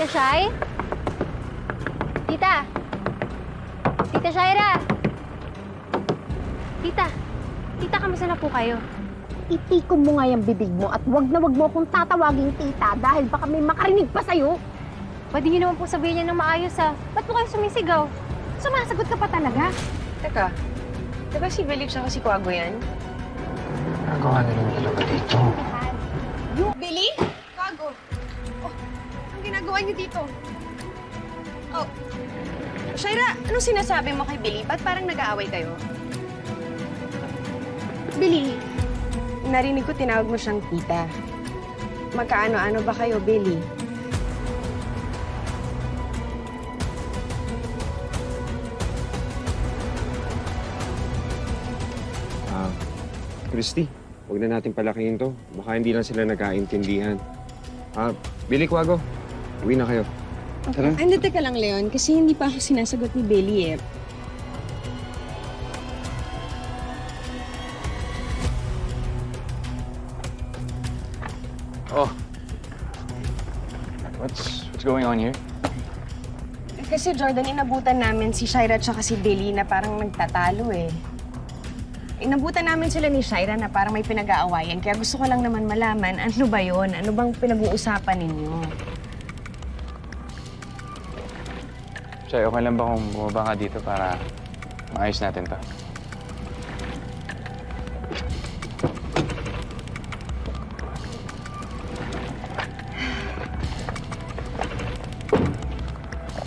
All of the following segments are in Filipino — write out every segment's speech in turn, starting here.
Tita Shai? Tita! Tita Shaira! Tita! Tita, kamusta na po kayo? Itikom mo nga yung bibig mo at wag na wag mo akong tatawaging tita dahil baka may makarinig pa sa'yo. Pwede niyo naman po sabihin niya ng maayos Ba't po kayo sumisigaw? Sumasagot ka pa talaga. Teka, di ba si Billy tsaka si Quago yan? Nagawa nila yung dalawa dito. Billy? Quago? Oh, anong ginagawa niyo dito? Oh, Shaira, anong sinasabi mo kay Billy? Ba't parang nag-aaway kayo? Billy, narinig ko tinawag mo siyang tita. Magkaano-ano ba kayo, Billy? Christy, huwag na natin palakihin to. Baka hindi lang sila nagkaintindihan. Billy Quago, uwi na kayo. Tara. Hindi, teka lang, Leon, kasi hindi pa ako sinasagot ni Billy eh. Oh. What's going on here? Kasi Jordan, inabutan namin si Shaira at si Billy na parang nagtatalo eh. Inabutan namin sila ni Shaira na parang may pinag-aawayan. Kaya gusto ko lang naman malaman, ano ba yon? Ano bang pinag-uusapan ninyo? Chay, okay lang ba kung bumaba ka dito para maayos natin to?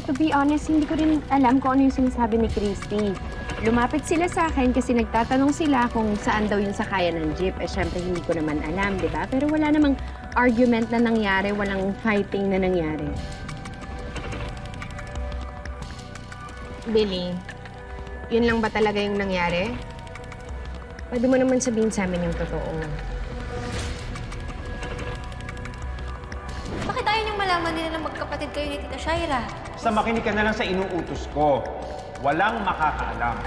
To be honest, hindi ko rin alam kung ano yung sinasabi ni Christy. Lumapit sila sa akin kasi nagtatanong sila kung saan daw yung sakayan ng jeep. Eh, syempre, hindi ko naman alam, di ba? Pero wala namang argument na nangyari, walang fighting na nangyari. Billy, yun lang ba talaga yung nangyari? Pwede mo naman sabihin sa amin yung totoo. Bakit ayaw niyong malaman nila na magkapatid kayo ni Tita Shaira? Basta makinig ka na lang sa inuutos ko. Walang makakaalam.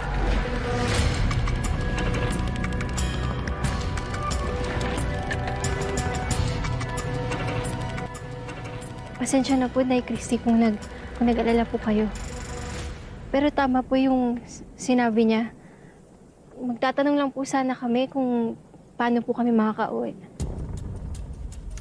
Pasensya na po, Nay Christy, kung nag-alala po kayo. Pero tama po yung sinabi niya. Magtatanong lang po sana kami kung paano po kami makakauwi.